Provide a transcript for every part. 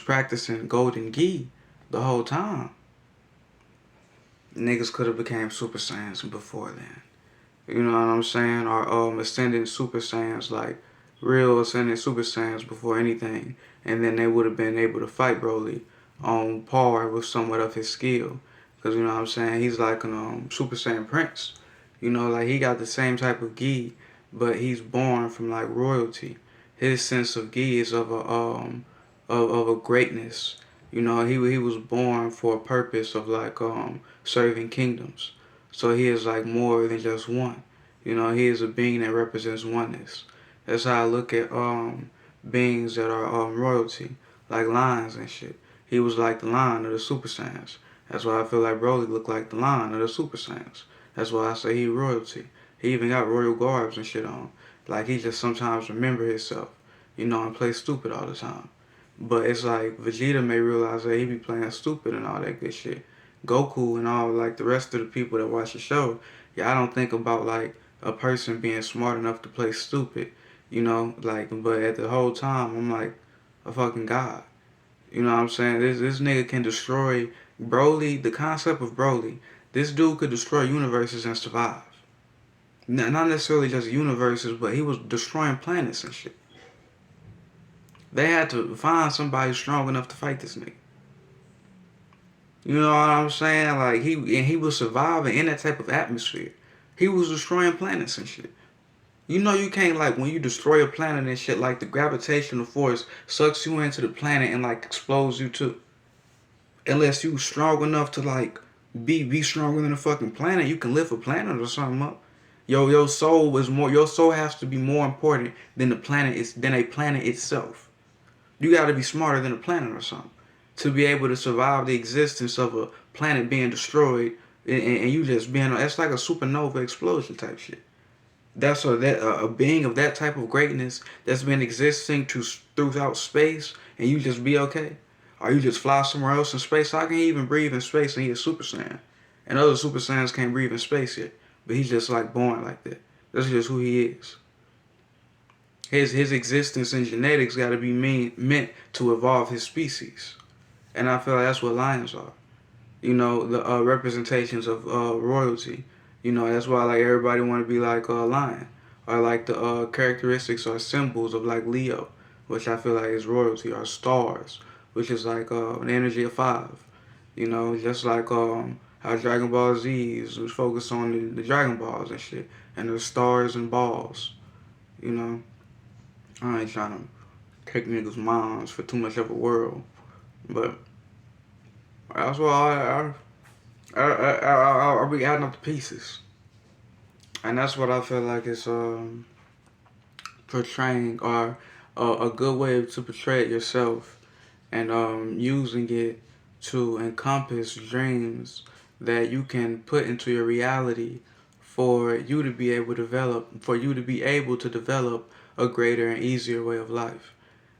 practicing golden gi the whole time, niggas could have became Super Saiyans before then. You know what I'm saying? Or ascendant Super Saiyans, like real ascendant Super Saiyans before anything. And then they would have been able to fight Broly on par with somewhat of his skill. Because, you know what I'm saying? He's like an Super Saiyan Prince. You know, like he got the same type of gi, but he's born from like royalty. His sense of gi is of a greatness. You know, he was born for a purpose of like serving kingdoms. So he is like more than just one. You know, he is a being that represents oneness. That's how I look at beings that are royalty, like lions and shit. He was like the lion of the Super Saiyans. That's why I feel like Broly looked like the lion of the Super Saiyans. That's why I say he royalty. He even got royal garbs and shit on. Like he just sometimes remember himself, you know, and play stupid all the time. But it's like Vegeta may realize that he be playing stupid and all that good shit. Goku and all like the rest of the people that watch the show, yeah, I don't think about like a person being smart enough to play stupid, you know, like but at the whole time I'm like a fucking god. You know what I'm saying? This nigga can destroy Broly, the concept of Broly. This dude could destroy universes and survive. Not necessarily just universes, but he was destroying planets and shit. They had to find somebody strong enough to fight this nigga. You know what I'm saying? Like he was surviving in that type of atmosphere. He was destroying planets and shit. You know you can't like when you destroy a planet and shit like the gravitational force sucks you into the planet and like explodes you too. Unless you strong enough to like be stronger than a fucking planet, you can lift a planet or something up. Your soul is more. Your soul has to be more important than the planet is than a planet itself. You got to be smarter than a planet or something to be able to survive the existence of a planet being destroyed and you just being. That's like a supernova explosion type shit. That's a being of that type of greatness that's been existing throughout space, and you just be okay, or you just fly somewhere else in space. I can even breathe in space, and he's a Super Saiyan, and other Super Saiyans can't breathe in space yet, but he's just like born like that. That's just who he is. His existence and genetics got to be meant to evolve his species, and I feel like that's what lions are. You know, the representations of royalty. You know, that's why like everybody want to be like a lion, or like the characteristics or symbols of like Leo, which I feel like is royalty, or stars, which is like an energy of 5. You know, just like how Dragon Ball Z is focused on the Dragon Balls and shit, and the stars and balls. You know, I ain't trying to take niggas' minds for too much of a world, but that's why I'll be adding up the pieces. And that's what I feel like is portraying, or a good way to portray it yourself, and using it to encompass dreams that you can put into your reality for you to be able to develop a greater and easier way of life.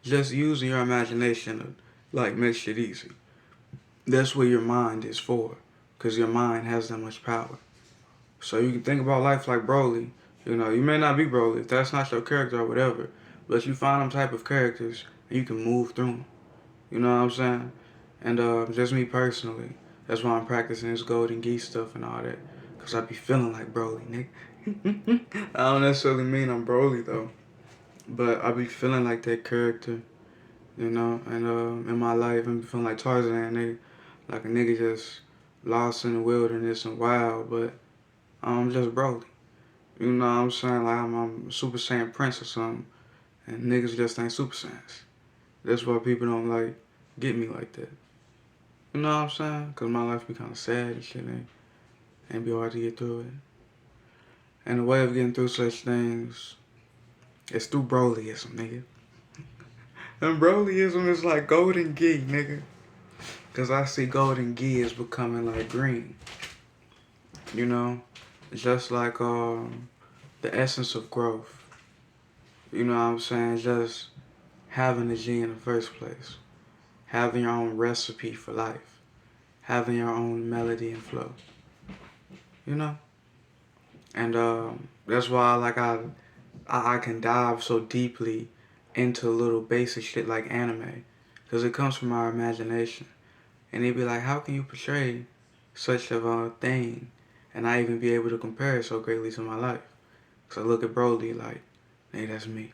Just using your imagination to like make shit easy. That's what your mind is for, because your mind has that much power. So you can think about life like Broly. You know, you may not be Broly if that's not your character or whatever, but you find them type of characters and you can move through them. You know what I'm saying? And just me personally, that's why I'm practicing this golden geese stuff and all that, cause I be feeling like Broly, nigga. I don't necessarily mean I'm Broly though, but I be feeling like that character, you know. And in my life, I'm feeling like Tarzan, nigga, like a nigga just lost in the wilderness and wild, but I'm just Broly. You know what I'm saying? Like I'm a Super Saiyan Prince or something, and niggas just ain't Super Saiyans. That's why people don't like get me like that. You know what I'm saying? Cause my life be kind of sad and shit, and be hard to get through it. And the way of getting through such things is through Brolyism, nigga. And Brolyism is like golden gi, nigga. Cause I see golden gi as becoming like green. You know, just like the essence of growth. You know what I'm saying? Just having a G in the first place. Having your own recipe for life. Having your own melody and flow. You know? And that's why like I can dive so deeply into little basic shit like anime. because it comes from our imagination. And they'd be like, how can you portray such of a thing and not even be able to compare it so greatly to my life? So I look at Broly like, hey, that's me.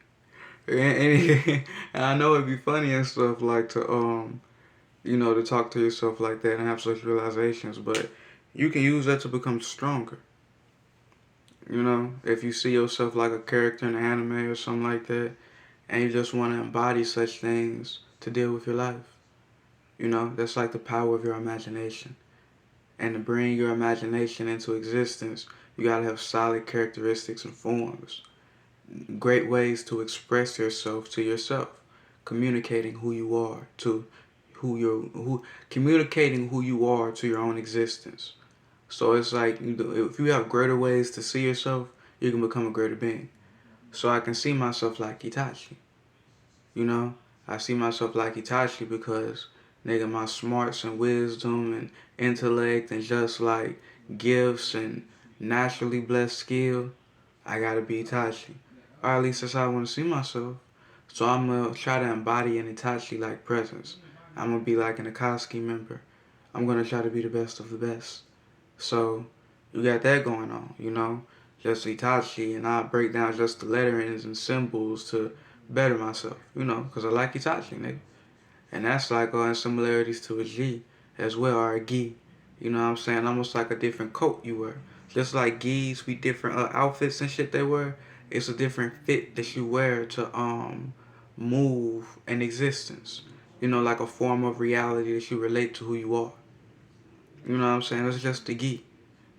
And I know it'd be funny and stuff like to to talk to yourself like that and have such realizations, but you can use that to become stronger. If you see yourself like a character in an anime or something like that, and you just want to embody such things to deal with your life. That's like the power of your imagination. And to bring your imagination into existence, you gotta have solid characteristics and forms. Great ways to express yourself to yourself. Communicating who you are to communicating who you are to your own existence. So it's like if you have greater ways to see yourself, you can become a greater being. So I can see myself like Itachi. I see myself like Itachi because nigga, my smarts and wisdom and intellect and just like gifts and naturally blessed skill, I gotta be Itachi. Or at least that's how I want to see myself. So I'm gonna try to embody an Itachi like presence. I'm gonna be like an Akatsuki member. I'm gonna try to be the best of the best. So you got that going on. Just Itachi, and I break down just the letterings and symbols to better myself, because I like Itachi, nigga. And that's like similarities to a G as well, or a gi. You know what I'm saying? Almost like a different coat you wear. Just like gis be different outfits and shit they wear, it's a different fit that you wear to move in existence. Like a form of reality that you relate to who you are. You know what I'm saying? It's just the gi.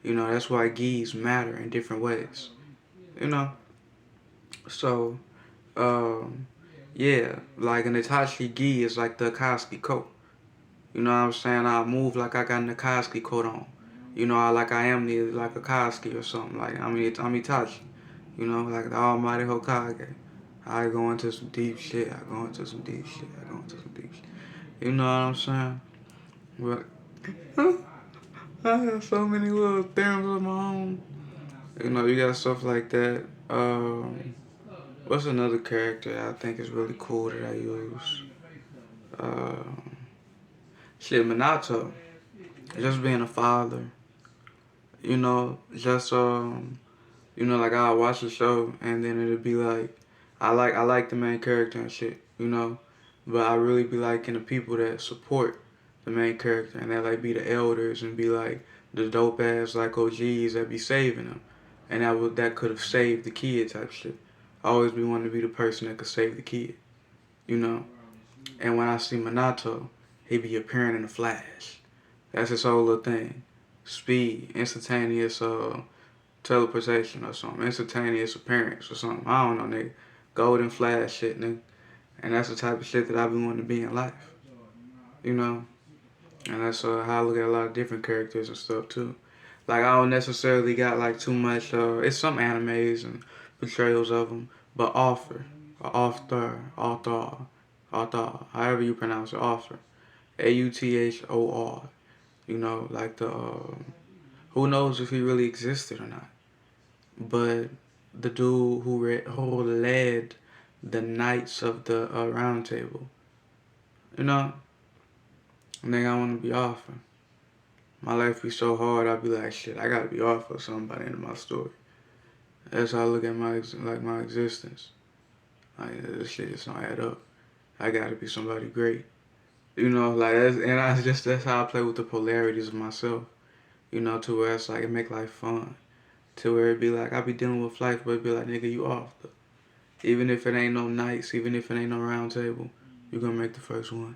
That's why gis matter in different ways. You know? So, um, yeah, like an Itachi gi is like the Akatsuki coat. You know what I'm saying? I move like I got an Akatsuki coat on. Like I am like Akatsuki or something. Like I'm Itachi. Like the Almighty Hokage. I go into some deep shit. I go into some deep shit. You know what I'm saying? But I have so many little theorems of my own. You got stuff like that. What's another character I think is really cool that I use? Shit, Minato. Just being a father. Just like I'll watch the show and then it'll be like I like the main character and shit, but I really be liking the people that support the main character and that like be the elders and be like the dope ass like OGs that be saving them, and that could have saved the kid type shit. I always be wanting to be the person that could save the kid, you know. And when I see Minato, he be appearing in a flash. That's his whole little thing. Speed, instantaneous teleportation or something, instantaneous appearance or something. I don't know, nigga. Golden flash shit, nigga. And that's the type of shit that I be wanting to be in life, you know. And that's how I look at a lot of different characters and stuff too. Like I don't necessarily got like too much. It's some animes and portrayals of them, but author, however you pronounce it, author, Author. Like the who knows if he really existed or not. But the dude who led the Knights of the Round Table, you know, I think I want to be Arthur. My life be so hard, I be like, shit, I gotta be Arthur or something by the end of my story. That's how I look at my existence. Like this shit just don't add up. I gotta be somebody great. That's how I play with the polarities of myself. To where it's like it make life fun. To where it be like I be dealing with life, but it be like nigga, you Arthur. Even if it ain't no Knights, even if it ain't no Round Table, you gonna make the first one.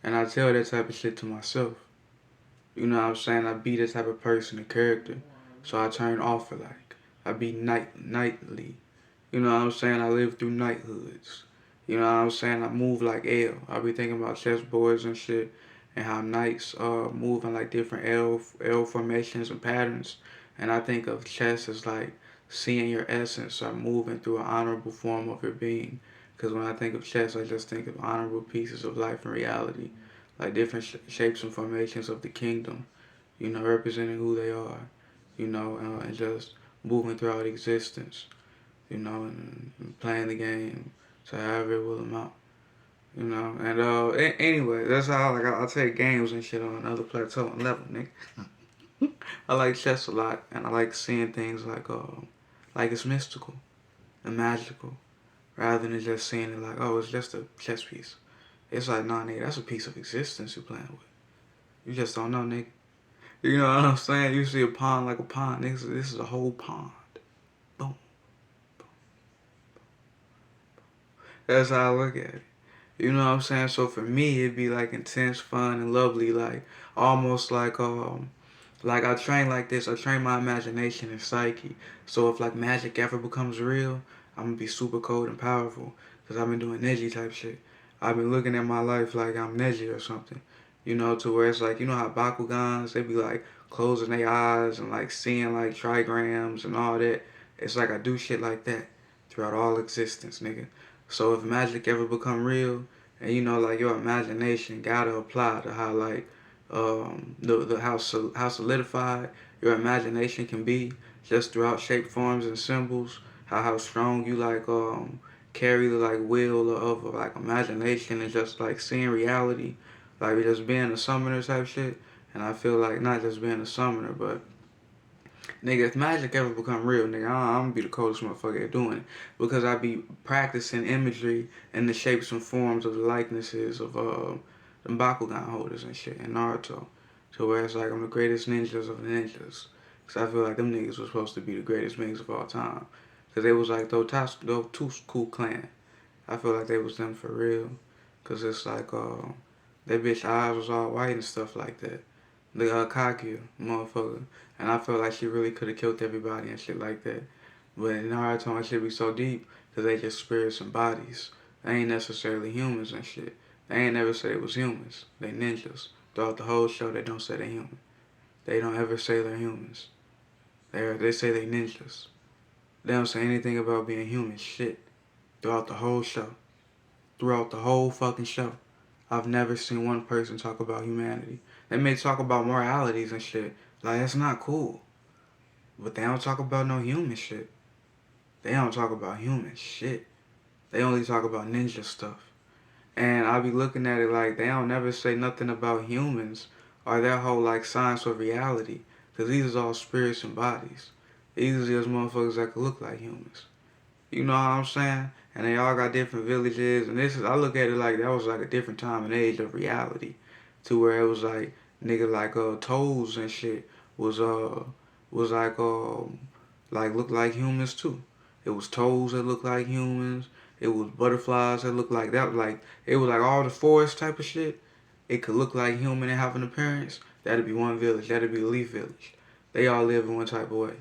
And I tell that type of shit to myself. You know what I'm saying? I be that type of person, a character. So I turn off for like. I be knightly. You know what I'm saying? I live through knighthoods. You know what I'm saying? I move like L. I be thinking about chessboards and shit and how knights move in like different L formations and patterns. And I think of chess as like seeing your essence or moving through an honorable form of your being. Because when I think of chess, I just think of honorable pieces of life and reality, like different shapes and formations of the kingdom, representing who they are, and just moving throughout existence, and playing the game to however it will amount, You know, and anyway, that's how like I take games and shit on another plateau and level, nigga. I like chess a lot, and I like seeing things like it's mystical and magical, rather than just seeing it like, oh, it's just a chess piece. It's like, nah, nigga, that's a piece of existence you're playing with. You just don't know, nigga. You know what I'm saying? You see a pond like a pond, nigga. This is a whole pond. Boom. That's how I look at it. You know what I'm saying? So for me, it'd be like intense, fun, and lovely, like almost like I train like this. I train my imagination and psyche. So if like magic ever becomes real, I'm gonna be super cold and powerful because I've been doing Neji type shit. I've been looking at my life like I'm Neji or something. You know, to where it's like, you know how Bakugans, they be like closing their eyes and like seeing like trigrams and all that. It's like I do shit like that throughout all existence, nigga. So if magic ever become real, and you know like your imagination gotta apply to how like the how solidified your imagination can be just throughout shape, forms, and symbols. How strong you like carry the like will of like imagination and just like seeing reality, like just being a summoner type shit. And I feel like not just being a summoner, but nigga, if magic ever become real, nigga, I'm gonna be the coldest motherfucker at doing it because I be practicing imagery and the shapes and forms of the likenesses of the Bakugan holders and shit in Naruto. So where it's like I'm the greatest ninjas of the ninjas. Cause I feel like them niggas was supposed to be the greatest niggas of all time. Cause they was like those two cool clan. I feel like they was them for real. Cause it's like that bitch eyes was all white and stuff like that. The Kaguya motherfucker. And I felt like she really could have killed everybody and shit like that. But in Naruto, that shit be so deep because they just spirits and bodies. They ain't necessarily humans and shit. They ain't never say it was humans. They ninjas. Throughout the whole show, they don't say they're human. They don't ever say they're humans. They say they ninjas. They don't say anything about being human shit. Throughout the whole show. Throughout the whole fucking show. I've never seen one person talk about humanity. They may talk about moralities and shit. Like, that's not cool. But they don't talk about no human shit. They don't talk about human shit. They only talk about ninja stuff. And I be looking at it like they don't never say nothing about humans or their whole like science or reality. Cause these is all spirits and bodies. These is just motherfuckers that could look like humans. You know what I'm saying? And they all got different villages. And this is, I look at it like that was like a different time and age of reality. To where it was like, nigga, like, toes and shit was like looked like humans too. It was toes that looked like humans. It was butterflies that looked like that. Like, it was like all the forest type of shit. It could look like human and have an appearance. That'd be one village. That'd be a leaf village. They all live in one type of way.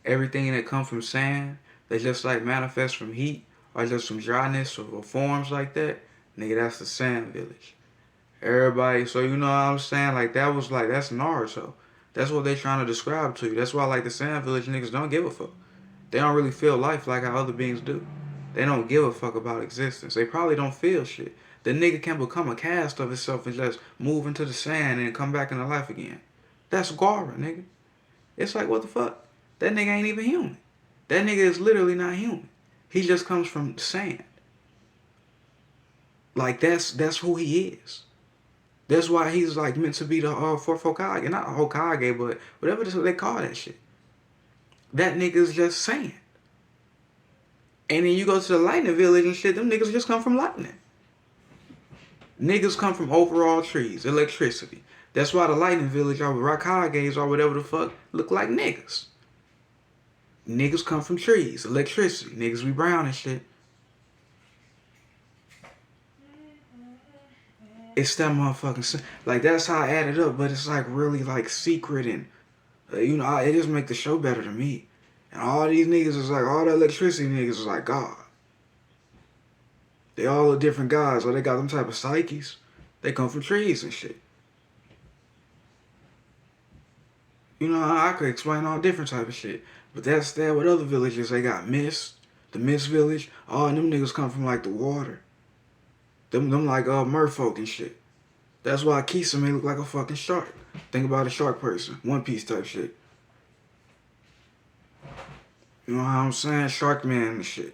Everything that come from sand, they just like manifest from heat or just from dryness or forms like that. Nigga, that's the sand village. Everybody, so you know what I'm saying? Like that was like that's Naruto. That's what they trying to describe to you. That's why like the sand village niggas don't give a fuck. They don't really feel life like how other beings do. They don't give a fuck about existence. They probably don't feel shit. The nigga can become a cast of himself and just move into the sand and come back into life again. That's Gaara, nigga. It's like, what the fuck? That nigga ain't even human. That nigga is literally not human. He just comes from sand. Like that's who he is. That's why he's like meant to be the fourth Hokage, not Hokage, but whatever they call that shit. That nigga's just sand. And then you go to the lightning village and shit, them niggas just come from lightning. Niggas come from overall trees, electricity. That's why the lightning village or Rakages or whatever the fuck look like niggas. Niggas come from trees, electricity. Niggas be brown and shit. It's that motherfucking like that's how I add it up, but it's like really like secret and you know it just make the show better to me. And all these niggas is like all the electricity niggas is like God. They all are different gods, or they got them type of psyches. They come from trees and shit. You know I could explain all different type of shit, but that's that with other villages. They got Mist, the Mist village. All them niggas come from like the water. Them like merfolk and shit. That's why Kisame look like a fucking shark. Think about a shark person. One Piece type shit. You know how I'm saying? Shark Man and shit.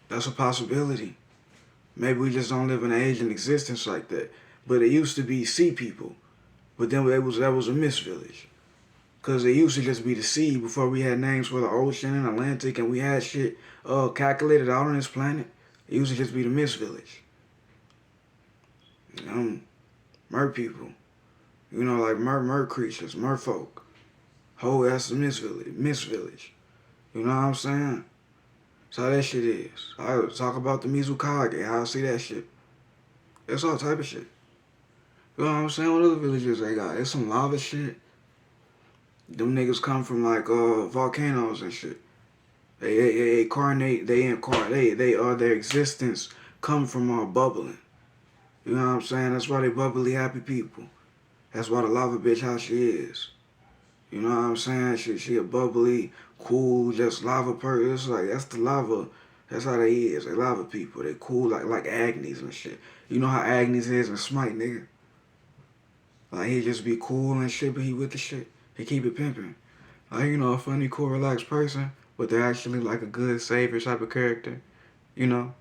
That's a possibility. Maybe we just don't live in an age in existence like that. But it used to be sea people. But then that was a mist village. Because it used to just be the sea before we had names for the ocean and Atlantic and we had shit calculated out on this planet. It used to just be the mist village. Mer people. Like mer creatures, mer folk. That's the mist village. Mist village. You know what I'm saying? That's how that shit is. I talk about the Mizukage, how I see that shit. It's all type of shit. You know what I'm saying? What other villages they got? It's some lava shit. Them niggas come from like volcanoes and shit. They incarnate. Their existence come from bubbling. You know what I'm saying? That's why they bubbly happy people. That's why the lava bitch how she is. You know what I'm saying? She a bubbly, cool, just lava person. It's like that's the lava. That's how they is. They lava people. They cool like Agnes and shit. You know how Agnes is in Smite, nigga. Like he just be cool and shit, but he with the shit. He keep it pimping. Like a funny, cool, relaxed person, but they're actually like a good savior type of character. You know,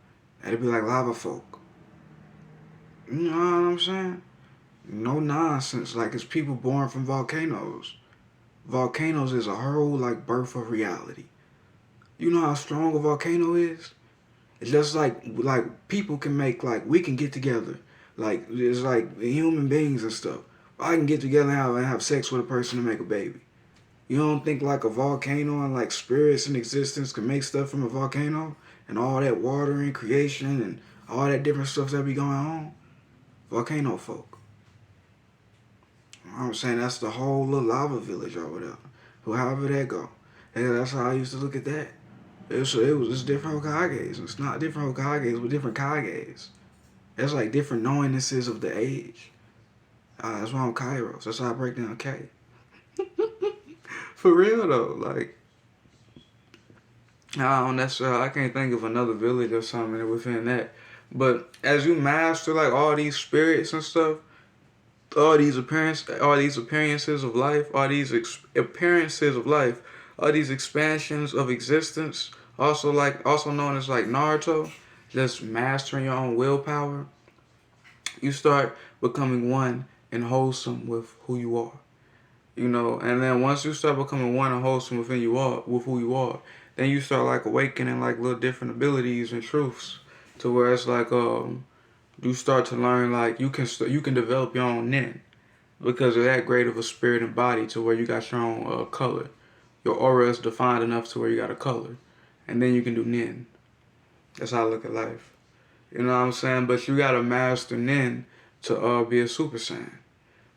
that'd be like lava folk. You know what I'm saying? No nonsense. Like it's people born from volcanoes. Volcanoes is a whole like birth of reality. You know how strong a volcano is? It's just like people can make we can get together. Like it's like human beings and stuff. I can get together and have sex with a person to make a baby. You don't think like a volcano and like spirits in existence can make stuff from a volcano and all that water and creation and all that different stuff that be going on? Volcano folk. I'm saying that's the whole little lava village or whatever. Or however that go. Yeah, that's how I used to look at that. It's different Hokages. It's not different Hokages, but different Kages. It's like different knowingnesses of the age. That's why I'm Kairos. That's how I break down K. For real though, like I can't think of another village or something within that. But as you master like all these spirits and stuff, all these appearances of life, all these appearances of life, all these expansions of existence, also known as like Naruto, just mastering your own willpower, you start becoming one and wholesome with who you are. And then once you start becoming one and wholesome with who you are, then you start like awakening like little different abilities and truths to where it's like you start to learn like you can develop your own nin because of that great of a spirit and body to where you got your own color. Your aura is defined enough to where you got a color, and then you can do nin. That's how I look at life. You know what I'm saying? But you gotta master nin to be a super saiyan.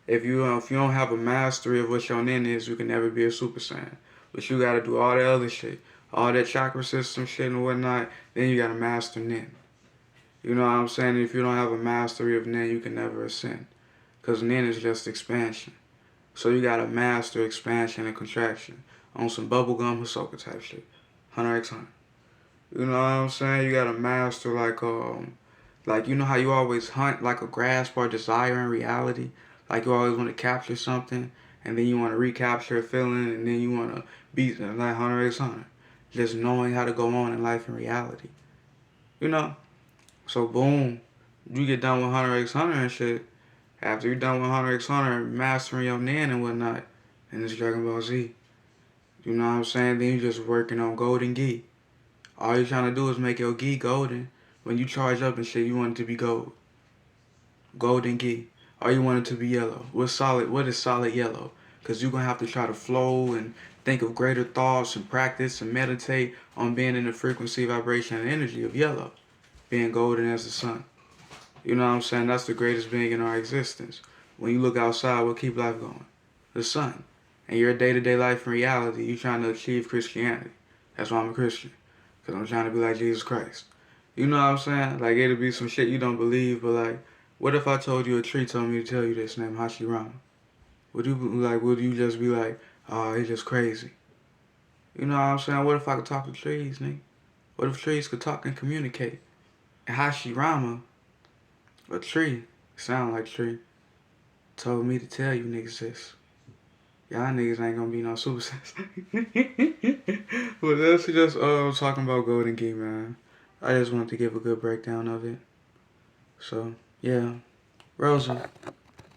If you don't have a mastery of what your nin is, you can never be a super saiyan. But you gotta do all that other shit, all that chakra system shit and whatnot. Then you gotta master nin. You know what I'm saying? If you don't have a mastery of nin, you can never ascend. Because nin is just expansion. So you gotta master expansion and contraction on some bubblegum Hisoka type shit. Hunter x Hunter. You know what I'm saying? You gotta master like you know how you always hunt like a grasp or desire in reality? Like you always want to capture something and then you want to recapture a feeling and then you want to beat like Hunter x Hunter. Just knowing how to go on in life in reality. You know? So boom, you get done with Hunter x Hunter and shit. After you're done with Hunter x Hunter, mastering your nin and whatnot, and it's Dragon Ball Z. You know what I'm saying? Then you're just working on golden gi. All you're trying to do is make your gi golden. When you charge up and shit, you want it to be gold. Golden gi. Or you want it to be yellow. What is solid yellow? Because you're going to have to try to flow and think of greater thoughts and practice and meditate on being in the frequency, vibration, and energy of yellow. Being golden as the sun. You know what I'm saying? That's the greatest being in our existence. When you look outside, what keep life going? The sun. And your day-to-day life in reality, you're trying to achieve Christianity. That's why I'm a Christian. Because I'm trying to be like Jesus Christ. You know what I'm saying? Like, it'll be some shit you don't believe, but like, what if I told you a tree told me to tell you this named Hashirama? Would you just be like, oh, he's just crazy? You know what I'm saying? What if I could talk to trees, nigga? What if trees could talk and communicate? And Hashirama, a tree, sound like tree, told me to tell you niggas this. Y'all niggas ain't gonna be no super But that's just talking about Golden Gi, man. I just wanted to give a good breakdown of it. So, yeah. Rosa.